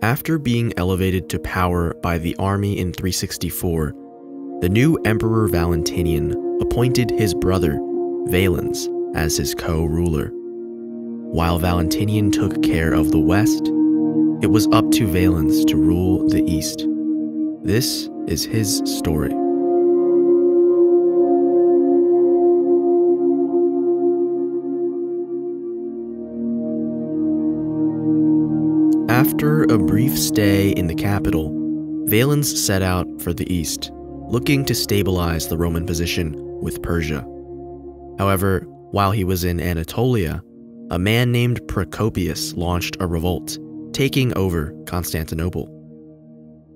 After being elevated to power by the army in 364, the new Emperor Valentinian appointed his brother, Valens, as his co-ruler. While Valentinian took care of the west, it was up to Valens to rule the east. This is his story. After a brief stay in the capital, Valens set out for the east, looking to stabilize the Roman position with Persia. However, while he was in Anatolia, a man named Procopius launched a revolt, taking over Constantinople.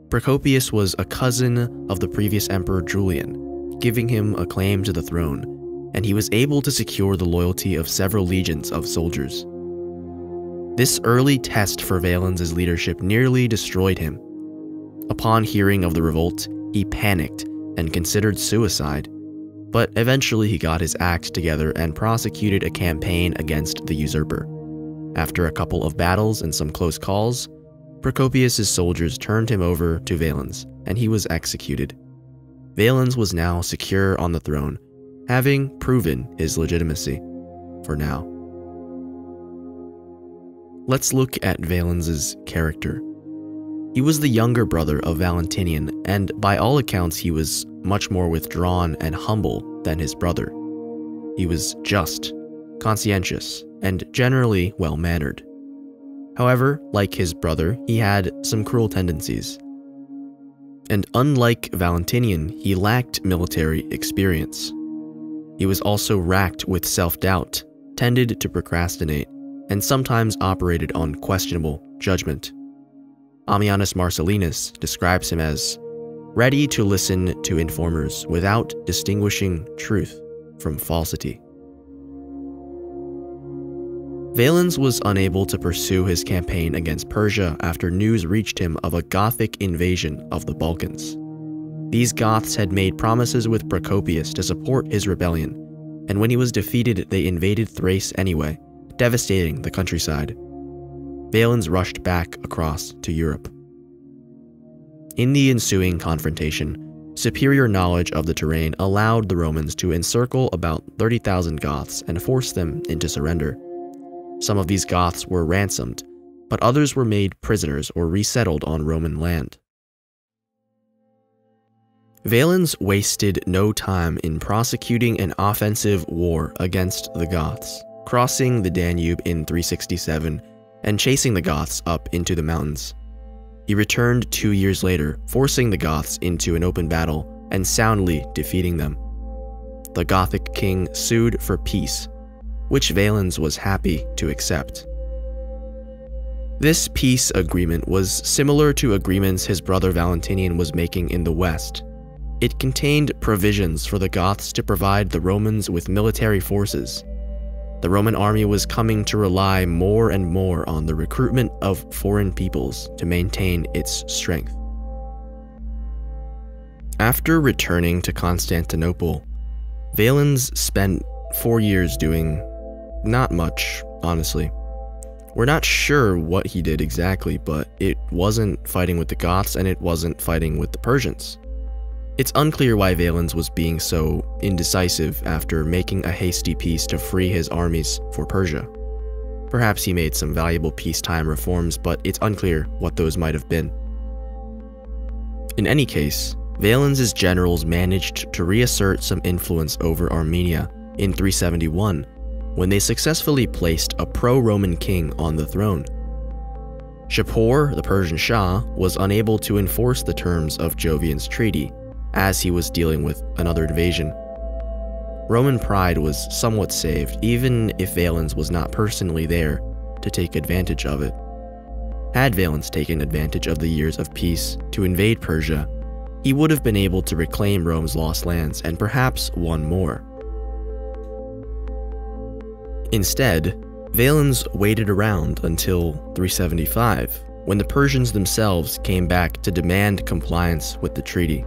Procopius was a cousin of the previous emperor Julian, giving him a claim to the throne, and he was able to secure the loyalty of several legions of soldiers. This early test for Valens' leadership nearly destroyed him. Upon hearing of the revolt, he panicked and considered suicide, but eventually he got his act together and prosecuted a campaign against the usurper. After a couple of battles and some close calls, Procopius' soldiers turned him over to Valens, and he was executed. Valens was now secure on the throne, having proven his legitimacy, for now. Let's look at Valens' character. He was the younger brother of Valentinian, and by all accounts he was much more withdrawn and humble than his brother. He was just, conscientious, and generally well-mannered. However, like his brother, he had some cruel tendencies. And unlike Valentinian, he lacked military experience. He was also racked with self-doubt, tended to procrastinate, and sometimes operated on questionable judgment. Ammianus Marcellinus describes him as ready to listen to informers without distinguishing truth from falsity. Valens was unable to pursue his campaign against Persia after news reached him of a Gothic invasion of the Balkans. These Goths had made promises with Procopius to support his rebellion, and when he was defeated, they invaded Thrace anyway, devastating the countryside. Valens rushed back across to Europe. In the ensuing confrontation, superior knowledge of the terrain allowed the Romans to encircle about 30,000 Goths and force them into surrender. Some of these Goths were ransomed, but others were made prisoners or resettled on Roman land. Valens wasted no time in prosecuting an offensive war against the Goths, crossing the Danube in 367 and chasing the Goths up into the mountains. He returned 2 years later, forcing the Goths into an open battle and soundly defeating them. The Gothic king sued for peace, which Valens was happy to accept. This peace agreement was similar to agreements his brother Valentinian was making in the West. It contained provisions for the Goths to provide the Romans with military forces. The Roman army was coming to rely more and more on the recruitment of foreign peoples to maintain its strength. After returning to Constantinople, Valens spent 4 years doing not much, honestly. We're not sure what he did exactly, but it wasn't fighting with the Goths and it wasn't fighting with the Persians. It's unclear why Valens was being so indecisive after making a hasty peace to free his armies for Persia. Perhaps he made some valuable peacetime reforms, but it's unclear what those might have been. In any case, Valens' generals managed to reassert some influence over Armenia in 371, when they successfully placed a pro-Roman king on the throne. Shapur, the Persian Shah, was unable to enforce the terms of Jovian's treaty, as he was dealing with another invasion. Roman pride was somewhat saved, even if Valens was not personally there to take advantage of it. Had Valens taken advantage of the years of peace to invade Persia, he would have been able to reclaim Rome's lost lands and perhaps won more. Instead, Valens waited around until 375, when the Persians themselves came back to demand compliance with the treaty.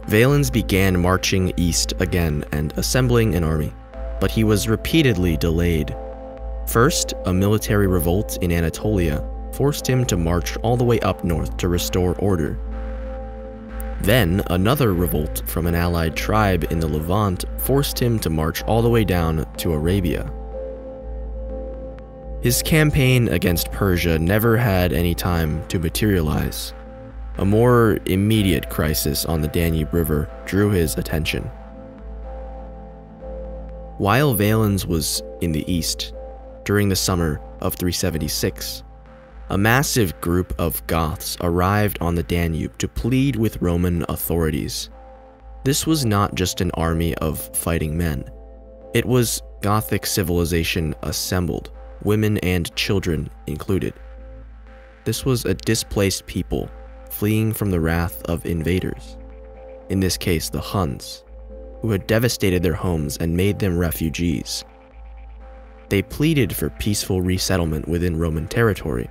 Valens began marching east again and assembling an army, but he was repeatedly delayed. First, a military revolt in Anatolia forced him to march all the way up north to restore order. Then, another revolt from an allied tribe in the Levant forced him to march all the way down to Arabia. His campaign against Persia never had any time to materialize. A more immediate crisis on the Danube River drew his attention. While Valens was in the east, during the summer of 376, a massive group of Goths arrived on the Danube to plead with Roman authorities. This was not just an army of fighting men. It was Gothic civilization assembled, women and children included. This was a displaced people fleeing from the wrath of invaders, in this case the Huns, who had devastated their homes and made them refugees. They pleaded for peaceful resettlement within Roman territory,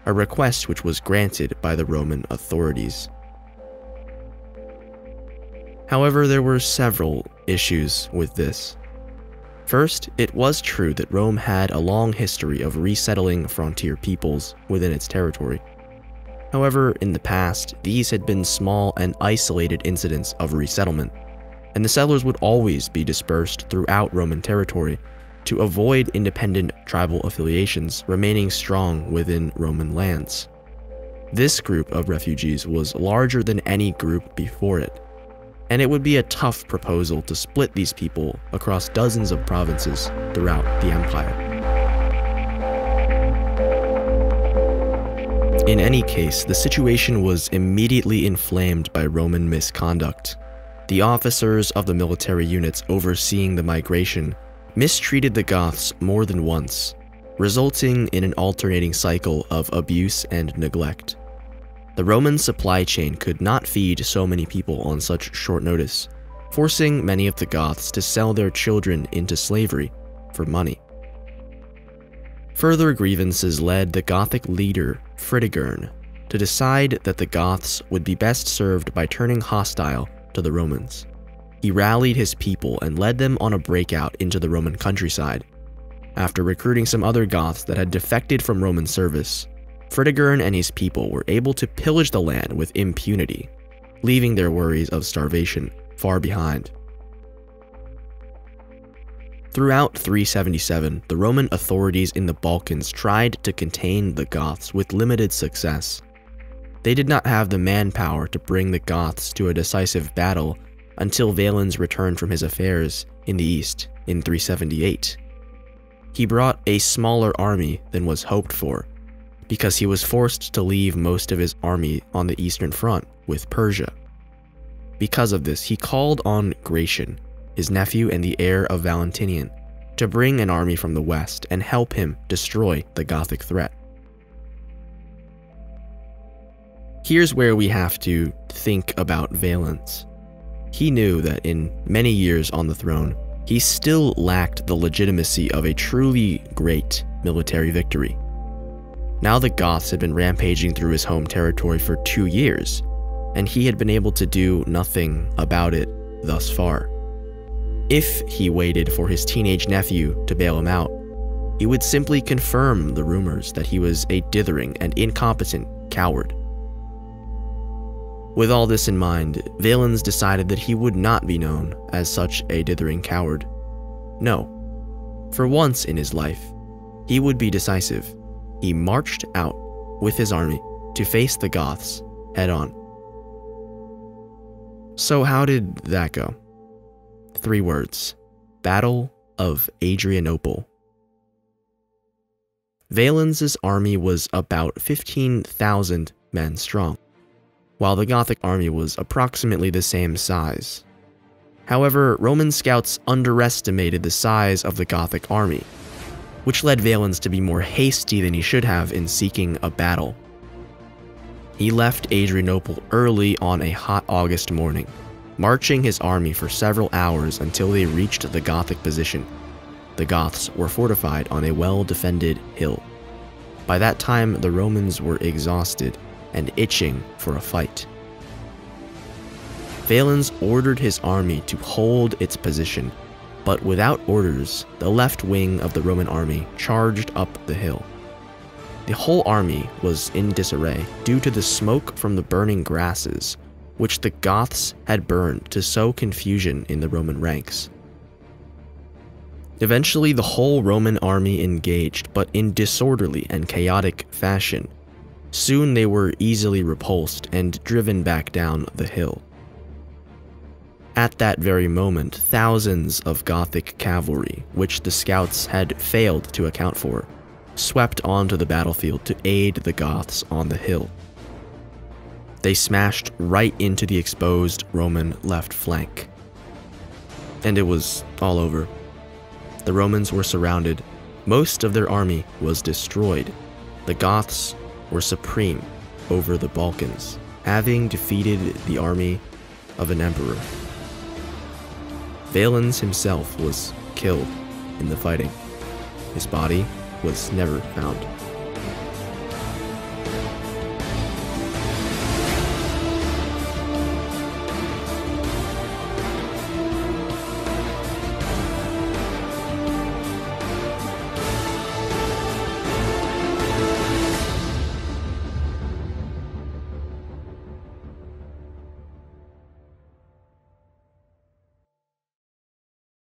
a request which was granted by the Roman authorities. However, there were several issues with this. First, it was true that Rome had a long history of resettling frontier peoples within its territory. However, in the past, these had been small and isolated incidents of resettlement, and the settlers would always be dispersed throughout Roman territory to avoid independent tribal affiliations remaining strong within Roman lands. This group of refugees was larger than any group before it, and it would be a tough proposal to split these people across dozens of provinces throughout the empire. In any case, the situation was immediately inflamed by Roman misconduct. The officers of the military units overseeing the migration mistreated the Goths more than once, resulting in an alternating cycle of abuse and neglect. The Roman supply chain could not feed so many people on such short notice, forcing many of the Goths to sell their children into slavery for money. Further grievances led the Gothic leader, Fritigern, to decide that the Goths would be best served by turning hostile to the Romans. He rallied his people and led them on a breakout into the Roman countryside. After recruiting some other Goths that had defected from Roman service, Fritigern and his people were able to pillage the land with impunity, leaving their worries of starvation far behind. Throughout 377, the Roman authorities in the Balkans tried to contain the Goths with limited success. They did not have the manpower to bring the Goths to a decisive battle until Valens returned from his affairs in the east in 378. He brought a smaller army than was hoped for, because he was forced to leave most of his army on the eastern front with Persia. Because of this, he called on Gratian, his nephew and the heir of Valentinian, to bring an army from the west and help him destroy the Gothic threat. Here's where we have to think about Valens. He knew that in many years on the throne, he still lacked the legitimacy of a truly great military victory. Now the Goths had been rampaging through his home territory for 2 years, and he had been able to do nothing about it thus far. If he waited for his teenage nephew to bail him out, he would simply confirm the rumors that he was a dithering and incompetent coward. With all this in mind, Valens decided that he would not be known as such a dithering coward. No, for once in his life, he would be decisive. He marched out with his army to face the Goths head on. So how did that go? 3 words: Battle of Adrianople. Valens' army was about 15,000 men strong, while the Gothic army was approximately the same size. However, Roman scouts underestimated the size of the Gothic army, which led Valens to be more hasty than he should have in seeking a battle. He left Adrianople early on a hot August morning, marching his army for several hours until they reached the Gothic position. The Goths were fortified on a well-defended hill. By that time, the Romans were exhausted and itching for a fight. Valens ordered his army to hold its position, but without orders, the left wing of the Roman army charged up the hill. The whole army was in disarray due to the smoke from the burning grasses, which the Goths had burned to sow confusion in the Roman ranks. Eventually, the whole Roman army engaged, but in disorderly and chaotic fashion. Soon they were easily repulsed and driven back down the hill. At that very moment, thousands of Gothic cavalry, which the scouts had failed to account for, swept onto the battlefield to aid the Goths on the hill. They smashed right into the exposed Roman left flank. And it was all over. The Romans were surrounded. Most of their army was destroyed. The Goths were supreme over the Balkans, having defeated the army of an emperor. Valens himself was killed in the fighting. His body was never found.